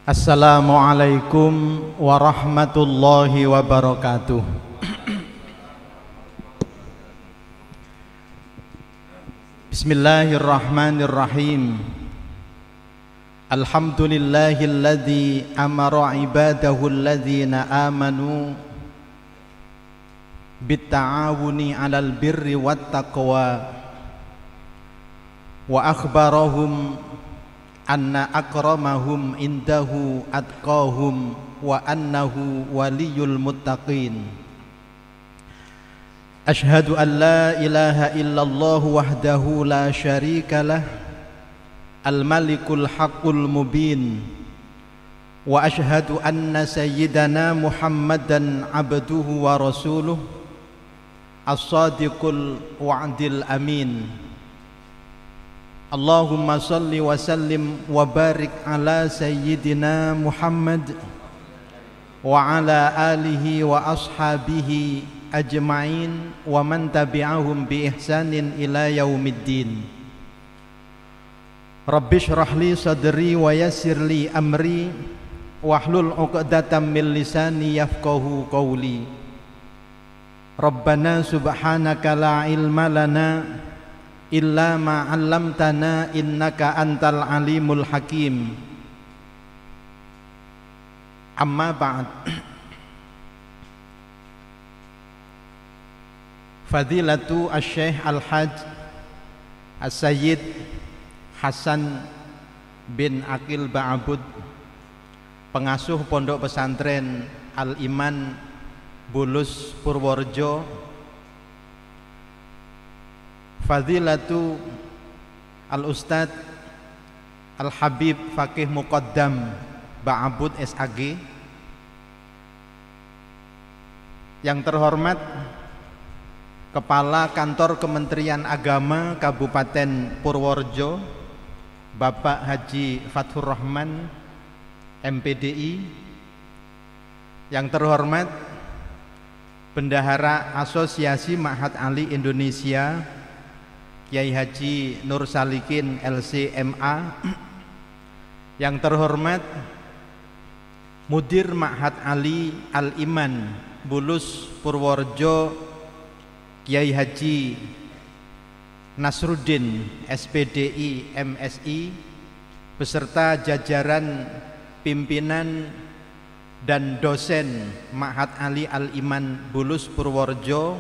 Assalamualaikum warahmatullahi wabarakatuh. Bismillahirrahmanirrahim. Alhamdulillahilladzi amara ibadahu alladzina amanu bitta'awuni 'alal birri wattaqwa wa akhbarahum anna akramahum indahu atqahum wa annahu waliyul muttaqin. Ashhadu an la ilaha illallah wahdahu la syarika lah al-malikul haqqul mubin wa ashhadu anna sayyidana Muhammadan abduhu wa rasuluh as-sadiqul wa'dil amin. Allahumma salli wa sallim wa barik ala sayyidina Muhammad wa ala alihi wa ashabihi ajma'in wa man tabi'ahum bi ihsanin ila yaumiddin. Rabbi shrah li sadri wa yassir li amri wahlul 'uqdatam min lisani yafqahu qawli. Rabbana subhanaka la ilma lana illa ma 'allamtana innaka antal alimul hakim. Amma ba'd. Fadilatu Asy-Syaikh Al-Hajj As-Sayyid Hasan bin Aqil Ba'abud, pengasuh Pondok Pesantren Al-Iman Bulus Purworejo. Fadilatu Al-Ustadz Al-Habib Faqih Muqaddam Ba'abud SAG. Yang terhormat Kepala Kantor Kementerian Agama Kabupaten Purworejo Bapak Haji Fathur Rahman MPDI. Yang terhormat Bendahara Asosiasi Ma'had Ali Indonesia Kiai Haji Nur Salikin LCMA. Yang terhormat Mudir Ma'had Ali Al-Iman Bulus Purworejo Kiai Haji Nasruddin SPDI MSI beserta jajaran pimpinan dan dosen Ma'had Ali Al-Iman Bulus Purworejo,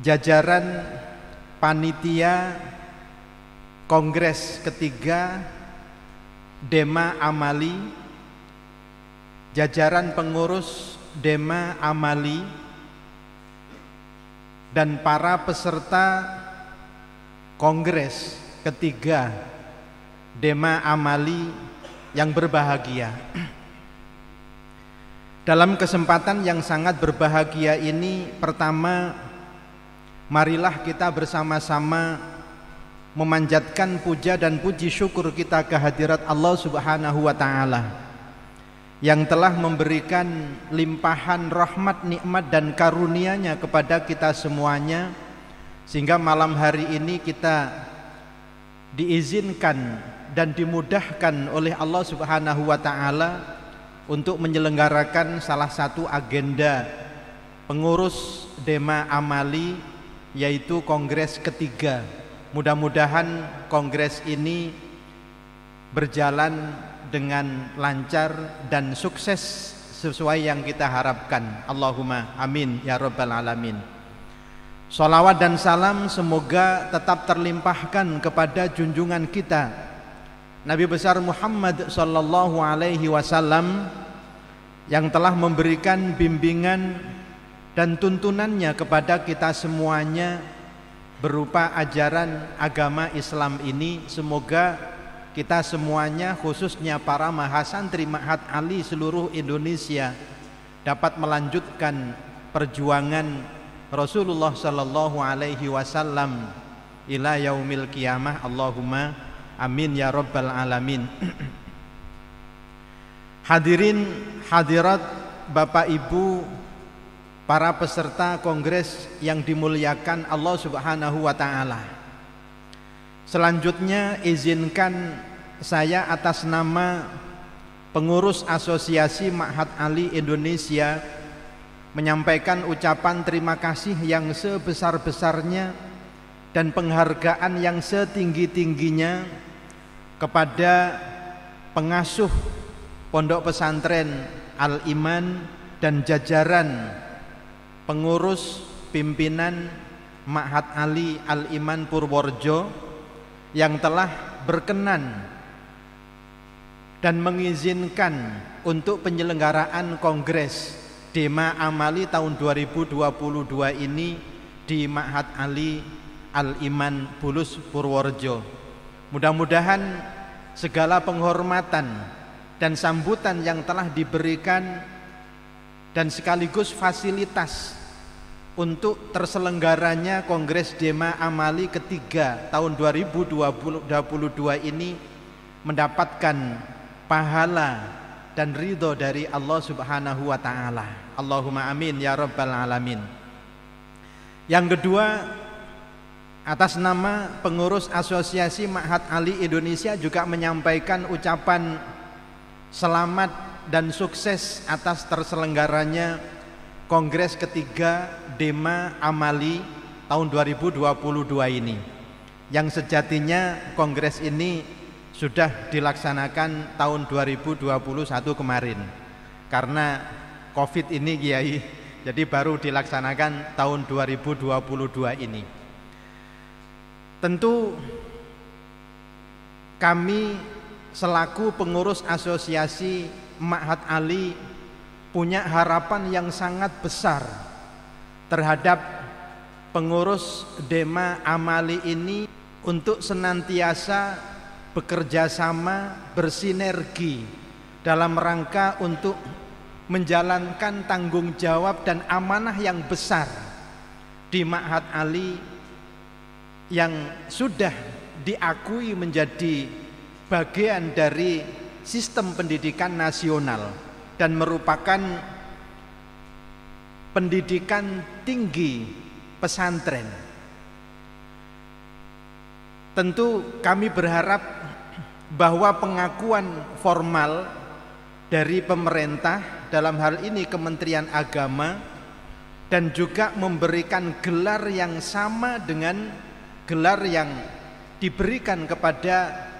jajaran panitia Kongres ketiga Dema Amali, jajaran pengurus Dema Amali, dan para peserta Kongres ketiga Dema Amali yang berbahagia. Dalam kesempatan yang sangat berbahagia ini, pertama, marilah kita bersama-sama memanjatkan puja dan puji syukur kita kehadirat Allah Subhanahu wa Ta'ala yang telah memberikan limpahan rahmat, nikmat dan karunia-Nya kepada kita semuanya, sehingga malam hari ini kita diizinkan dan dimudahkan oleh Allah Subhanahu wa Ta'ala untuk menyelenggarakan salah satu agenda pengurus Dema Amali, yaitu kongres ketiga. Mudah-mudahan kongres ini berjalan dengan lancar dan sukses sesuai yang kita harapkan. Allahumma amin ya rabbal alamin. Sholawat dan salam semoga tetap terlimpahkan kepada junjungan kita Nabi besar Muhammad sallallahu alaihi wasallam yang telah memberikan bimbingan dan tuntunannya kepada kita semuanya berupa ajaran agama Islam ini. Semoga kita semuanya, khususnya para mahasantri Ma'had Ali seluruh Indonesia, dapat melanjutkan perjuangan Rasulullah sallallahu alaihi wasallam ila yaumil qiyamah. Allahumma amin ya rabbal alamin. Hadirin hadirat Bapak Ibu, para peserta kongres yang dimuliakan Allah Subhanahu wa Ta'ala, Selanjutnya izinkan saya atas nama pengurus Asosiasi Ma'had Ali Indonesia menyampaikan ucapan terima kasih yang sebesar-besarnya dan penghargaan yang setinggi-tingginya kepada pengasuh Pondok Pesantren Al-Iman dan jajaran pengurus pimpinan Ma'had Ali Al-Iman Purworejo yang telah berkenan dan mengizinkan untuk penyelenggaraan Kongres Dema Amali tahun 2022 ini di Ma'had Ali Al-Iman Bulus Purworejo. Mudah-mudahan segala penghormatan dan sambutan yang telah diberikan dan sekaligus fasilitas untuk terselenggaranya Kongres Dema Amali ketiga tahun 2022 ini mendapatkan pahala dan ridho dari Allah Subhanahu wa Ta'ala. Allahumma amin ya rabbal alamin. Yang kedua, atas nama pengurus Asosiasi Ma'had Ali Indonesia juga menyampaikan ucapan selamat dan sukses atas terselenggaranya Kongres ketiga Dema Amali tahun 2022 ini, yang sejatinya kongres ini sudah dilaksanakan tahun 2021 kemarin. Karena Covid ini Kiai, jadi baru dilaksanakan tahun 2022 ini. Tentu kami selaku pengurus Asosiasi Ma'had Ali punya harapan yang sangat besar terhadap pengurus Dema Amali ini untuk senantiasa bekerja sama, bersinergi dalam rangka untuk menjalankan tanggung jawab dan amanah yang besar di Ma'had Ali yang sudah diakui menjadi bagian dari sistem pendidikan nasional dan merupakan pendidikan tinggi pesantren. Tentu kami berharap bahwa pengakuan formal dari pemerintah, dalam hal ini Kementerian Agama, dan juga memberikan gelar yang sama dengan gelar yang diberikan kepada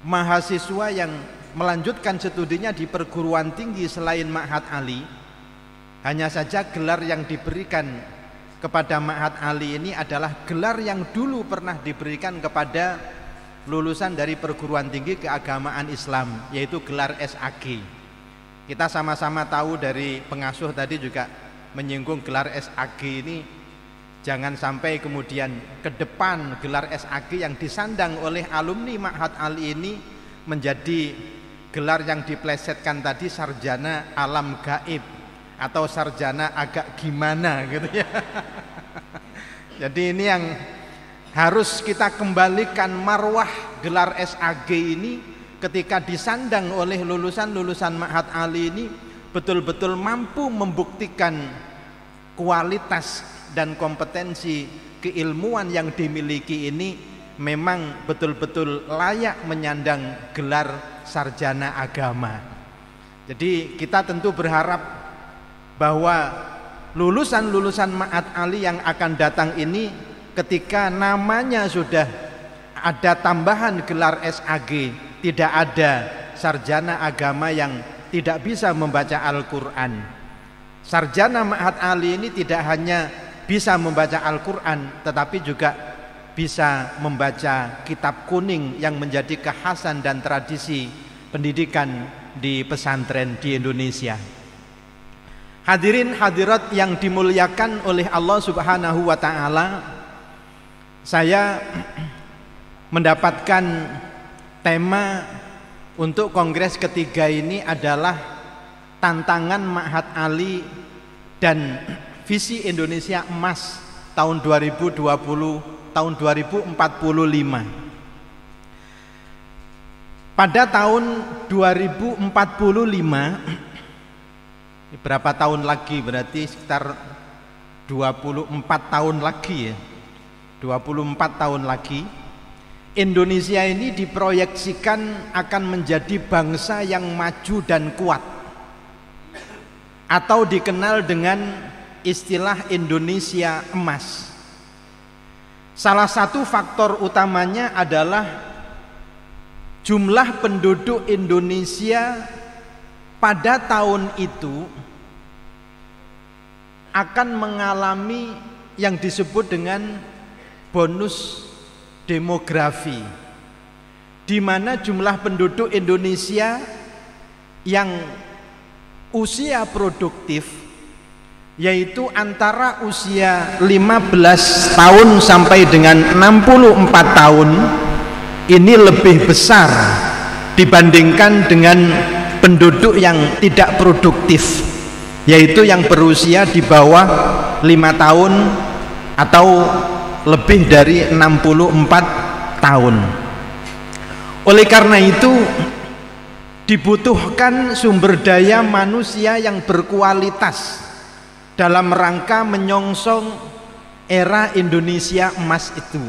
mahasiswa yang melanjutkan studinya di perguruan tinggi selain Ma'had Ali. Hanya saja gelar yang diberikan kepada Ma'had Ali ini adalah gelar yang dulu pernah diberikan kepada lulusan dari perguruan tinggi keagamaan Islam, yaitu gelar SAG. Kita sama-sama tahu dari pengasuh tadi juga menyinggung gelar SAG ini, jangan sampai kemudian ke depan gelar SAG yang disandang oleh alumni Ma'had Ali ini menjadi gelar yang diplesetkan tadi sarjana alam gaib atau sarjana agak gimana gitu ya. Jadi ini yang harus kita kembalikan, marwah gelar SAG ini ketika disandang oleh lulusan-lulusan Ma'had Ali ini betul-betul mampu membuktikan kualitas dan kompetensi keilmuan yang dimiliki ini memang betul-betul layak menyandang gelar sarjana agama. Jadi kita tentu berharap bahwa lulusan-lulusan Ma'had Ali yang akan datang ini ketika namanya sudah ada tambahan gelar SAG, tidak ada sarjana agama yang tidak bisa membaca Al-Quran. Sarjana Ma'had Ali ini tidak hanya bisa membaca Al-Quran, tetapi juga bisa membaca kitab kuning yang menjadi kekhasan dan tradisi pendidikan di pesantren di Indonesia. Hadirin hadirat yang dimuliakan oleh Allah Subhanahu wa Ta'ala, saya mendapatkan tema untuk kongres ketiga ini adalah tantangan Ma'had Ali dan visi Indonesia Emas tahun 2020 tahun 2045. Pada tahun 2045, berapa tahun lagi, berarti sekitar 24 tahun lagi ya. 24 tahun lagi, Indonesia ini diproyeksikan akan menjadi bangsa yang maju dan kuat, atau dikenal dengan istilah Indonesia emas. Salah satu faktor utamanya adalah jumlah penduduk Indonesia pada tahun itu akan mengalami yang disebut dengan bonus demografi, di mana jumlah penduduk Indonesia yang usia produktif, yaitu antara usia 15 tahun sampai dengan 64 tahun, ini lebih besar dibandingkan dengan penduduk yang tidak produktif, yaitu yang berusia di bawah 5 tahun atau lebih dari 64 tahun. Oleh karena itu dibutuhkan sumber daya manusia yang berkualitas dalam rangka menyongsong era Indonesia emas itu.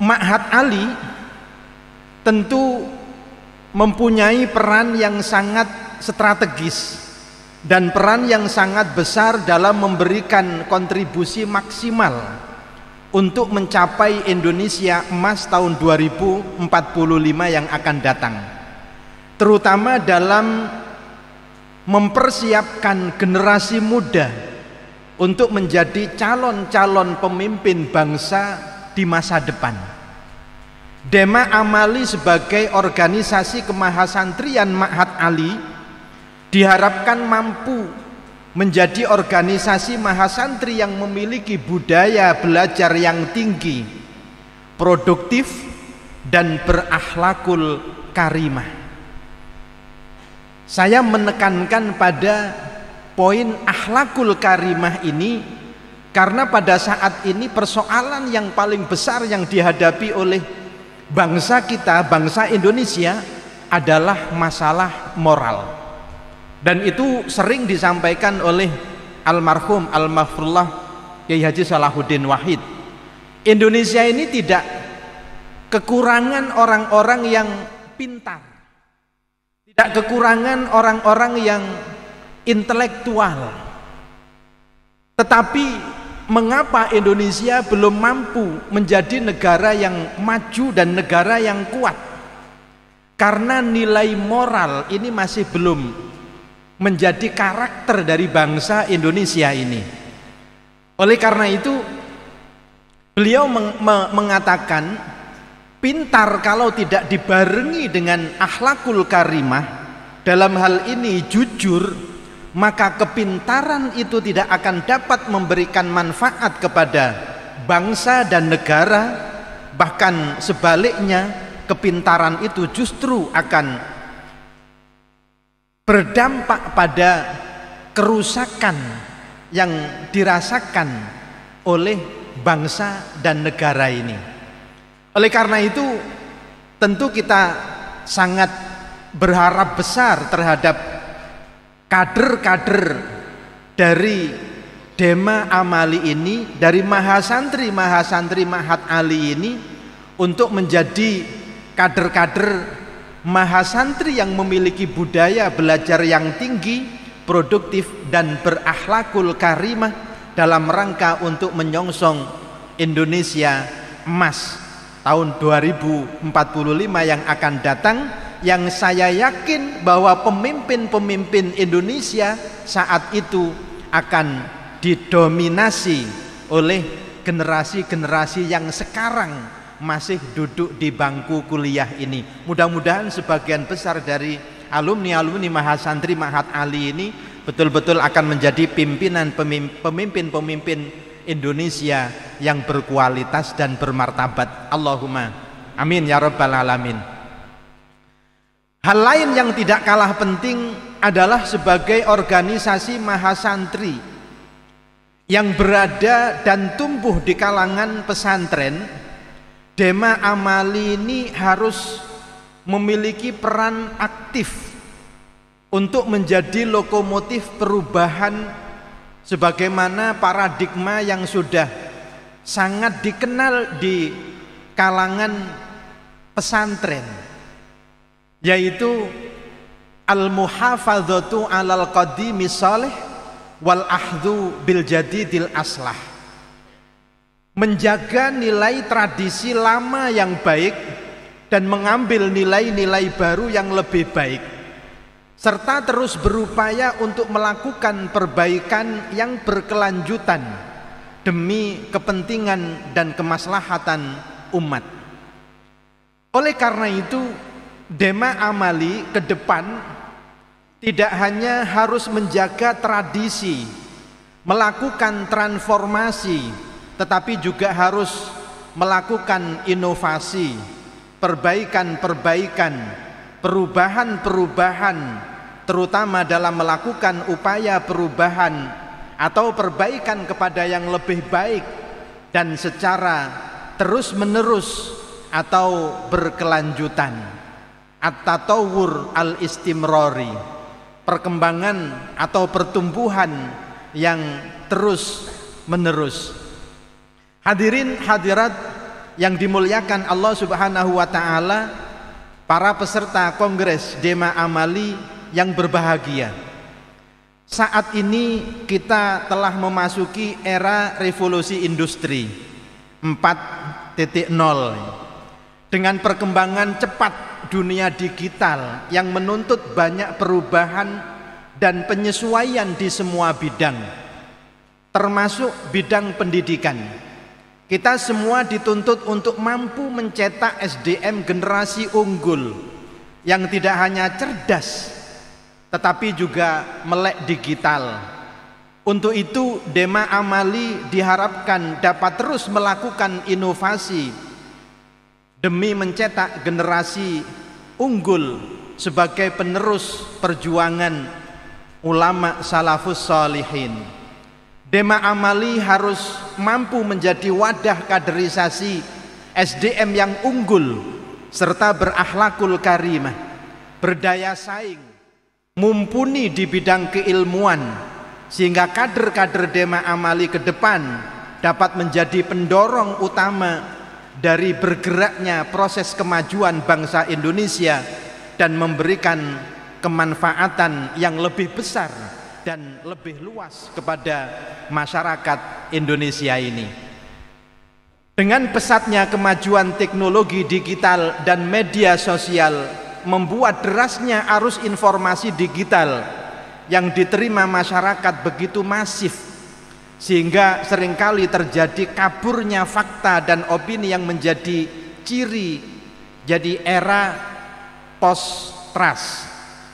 Ma'had Ali tentu mempunyai peran yang sangat strategis dan peran yang sangat besar dalam memberikan kontribusi maksimal untuk mencapai Indonesia emas tahun 2045 yang akan datang, terutama dalam mempersiapkan generasi muda untuk menjadi calon-calon pemimpin bangsa di masa depan. Dema Amali sebagai organisasi kemahasantrian Ma'had Ali diharapkan mampu menjadi organisasi mahasantri yang memiliki budaya belajar yang tinggi, produktif, dan berakhlakul karimah. Saya menekankan pada poin akhlakul karimah ini karena pada saat ini persoalan yang paling besar yang dihadapi oleh bangsa kita, bangsa Indonesia, adalah masalah moral. Dan itu sering disampaikan oleh almarhum Al-Mahfurullah Kiai Haji Salahuddin Wahid. Indonesia ini tidak kekurangan orang-orang yang pintar, tidak kekurangan orang-orang yang intelektual, tetapi mengapa Indonesia belum mampu menjadi negara yang maju dan negara yang kuat? Karena nilai moral ini masih belum menjadi karakter dari bangsa Indonesia ini. Oleh karena itu beliau mengatakan pintar kalau tidak dibarengi dengan akhlakul karimah, dalam hal ini jujur, maka kepintaran itu tidak akan dapat memberikan manfaat kepada bangsa dan negara. Bahkan sebaliknya, kepintaran itu justru akan berdampak pada kerusakan yang dirasakan oleh bangsa dan negara ini. Oleh karena itu tentu kita sangat berharap besar terhadap kader-kader dari Dema Amali ini, dari mahasantri Ma'had Ali ini, untuk menjadi kader-kader mahasantri yang memiliki budaya belajar yang tinggi, produktif, dan berakhlakul karimah dalam rangka untuk menyongsong Indonesia emas tahun 2045 yang akan datang, yang saya yakin bahwa pemimpin-pemimpin Indonesia saat itu akan didominasi oleh generasi-generasi yang sekarang masih duduk di bangku kuliah ini. Mudah-mudahan sebagian besar dari alumni mahasantri Ma'had Ali ini betul-betul akan menjadi pemimpin-pemimpin Indonesia yang berkualitas dan bermartabat. Allahumma amin ya rabbal alamin. Hal lain yang tidak kalah penting adalah sebagai organisasi mahasantri yang berada dan tumbuh di kalangan pesantren, Dema Amali ini harus memiliki peran aktif untuk menjadi lokomotif perubahan sebagaimana paradigma yang sudah sangat dikenal di kalangan pesantren, yaitu al-muhafadzatu 'alal qadimi shalih wal ahdhu bil jadidil aslah. Menjaga nilai tradisi lama yang baik dan mengambil nilai-nilai baru yang lebih baik, serta terus berupaya untuk melakukan perbaikan yang berkelanjutan demi kepentingan dan kemaslahatan umat. Oleh karena itu, Dema Amali ke depan tidak hanya harus menjaga tradisi, melakukan transformasi, tetapi juga harus melakukan inovasi, perbaikan-perbaikan, perubahan-perubahan, terutama dalam melakukan upaya perubahan atau perbaikan kepada yang lebih baik dan secara terus-menerus atau berkelanjutan. At-tatawwur al-istimrari, perkembangan atau pertumbuhan yang terus-menerus. Hadirin hadirat yang dimuliakan Allah Subhanahu wa taala, para peserta Kongres Dema Amali yang berbahagia. Saat ini kita telah memasuki era revolusi industri 4.0 dengan perkembangan cepat dunia digital yang menuntut banyak perubahan dan penyesuaian di semua bidang, termasuk bidang pendidikan. Kita semua dituntut untuk mampu mencetak SDM generasi unggul yang tidak hanya cerdas tetapi juga melek digital. Untuk itu Dema Amali diharapkan dapat terus melakukan inovasi demi mencetak generasi unggul sebagai penerus perjuangan ulama salafus sholihin. Dema Amali harus mampu menjadi wadah kaderisasi SDM yang unggul serta berakhlakul karimah, berdaya saing, mumpuni di bidang keilmuan, sehingga kader-kader Dema Amali ke depan dapat menjadi pendorong utama dari bergeraknya proses kemajuan bangsa Indonesia dan memberikan kemanfaatan yang lebih besar dan lebih luas kepada masyarakat Indonesia ini. Dengan pesatnya kemajuan teknologi digital dan media sosial membuat derasnya arus informasi digital yang diterima masyarakat begitu masif, sehingga seringkali terjadi kaburnya fakta dan opini yang menjadi ciri jadi era post trust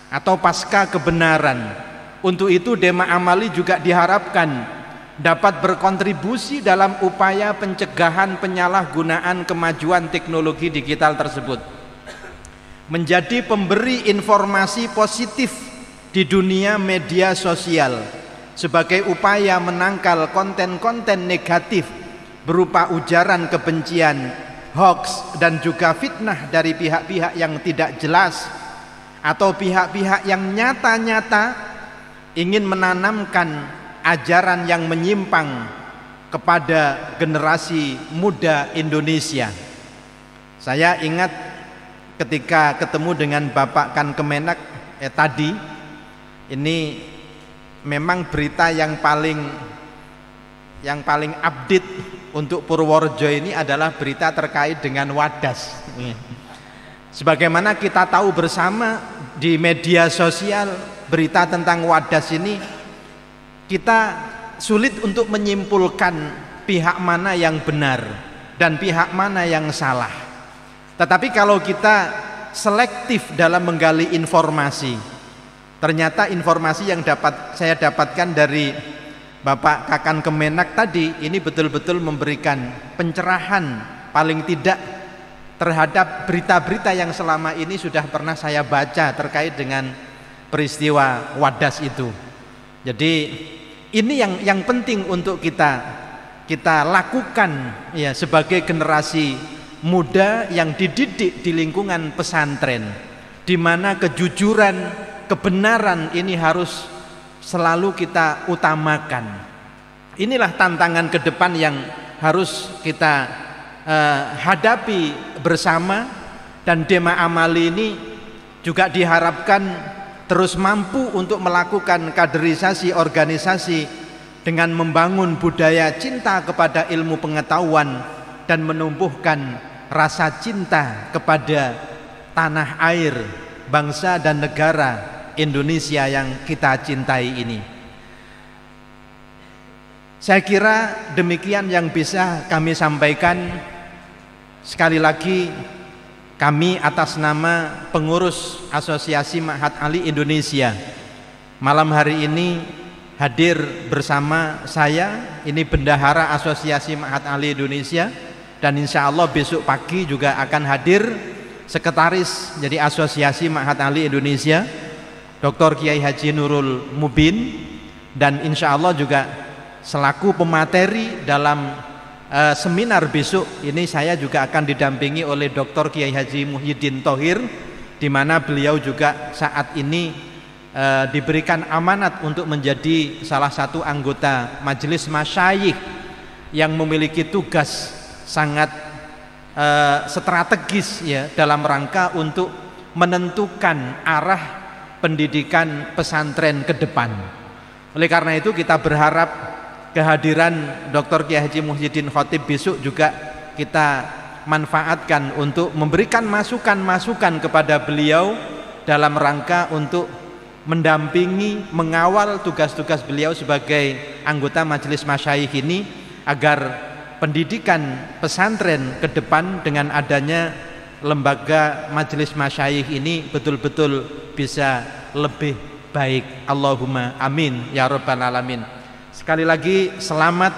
atau pasca kebenaran. Untuk itu Dema Amali juga diharapkan dapat berkontribusi dalam upaya pencegahan penyalahgunaan kemajuan teknologi digital tersebut, menjadi pemberi informasi positif di dunia media sosial sebagai upaya menangkal konten-konten negatif berupa ujaran kebencian, hoax, dan juga fitnah dari pihak-pihak yang tidak jelas atau pihak-pihak yang nyata-nyata ingin menanamkan ajaran yang menyimpang kepada generasi muda Indonesia. Saya ingat ketika ketemu dengan Bapak Kan Kemenak tadi, ini memang berita yang paling update untuk Purworejo ini adalah berita terkait dengan Wadas. Sebagaimana kita tahu bersama di media sosial, berita tentang Wadas ini kita sulit untuk menyimpulkan pihak mana yang benar dan pihak mana yang salah. Tetapi kalau kita selektif dalam menggali informasi, ternyata informasi yang saya dapatkan dari Bapak Kakan Kemenak tadi ini betul-betul memberikan pencerahan paling tidak terhadap berita-berita yang selama ini sudah pernah saya baca terkait dengan peristiwa Wadas itu. Jadi ini yang penting untuk kita lakukan ya sebagai generasi muda yang dididik di lingkungan pesantren, di mana kejujuran, kebenaran ini harus selalu kita utamakan. Inilah tantangan ke depan yang harus kita hadapi bersama. Dan Dema Amali ini juga diharapkan terus mampu untuk melakukan kaderisasi organisasi dengan membangun budaya cinta kepada ilmu pengetahuan dan menumbuhkan rasa cinta kepada tanah air, bangsa dan negara Indonesia yang kita cintai ini. Saya kira demikian yang bisa kami sampaikan. Sekali lagi kami atas nama pengurus Asosiasi Ma'had Ali Indonesia malam hari ini hadir bersama saya, ini Bendahara Asosiasi Ma'had Ali Indonesia, dan insya Allah besok pagi juga akan hadir Sekretaris jadi Asosiasi Ma'had Ali Indonesia Dr. Kiai Haji Nurul Mubin, dan insya Allah juga selaku pemateri dalam seminar besok ini saya juga akan didampingi oleh Dr. Kiai Haji Muhyiddin Thohir, di mana beliau juga saat ini diberikan amanat untuk menjadi salah satu anggota Majelis Masyayikh yang memiliki tugas sangat strategis ya dalam rangka untuk menentukan arah pendidikan pesantren ke depan. Oleh karena itu kita berharap kehadiran Dr. Kiai Haji Muhyiddin Khotib besok juga kita manfaatkan untuk memberikan masukan-masukan kepada beliau dalam rangka untuk mendampingi, mengawal tugas-tugas beliau sebagai anggota Majelis Masyayikh ini, agar pendidikan pesantren ke depan dengan adanya lembaga Majelis Masyayikh ini betul-betul bisa lebih baik. Allahumma amin ya rabbal alamin. Sekali lagi selamat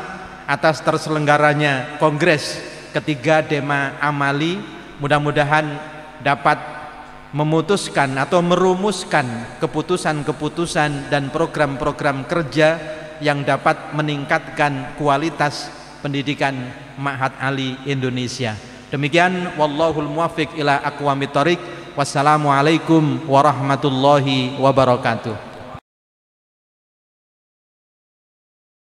atas terselenggaranya Kongres ketiga Dema Amali. Mudah-mudahan dapat memutuskan atau merumuskan keputusan-keputusan dan program-program kerja yang dapat meningkatkan kualitas pendidikan Ma'had Ali Indonesia. Demikian, wallahul muwaffiq ila aqwamit thoriq. Wassalamualaikum warahmatullahi wabarakatuh.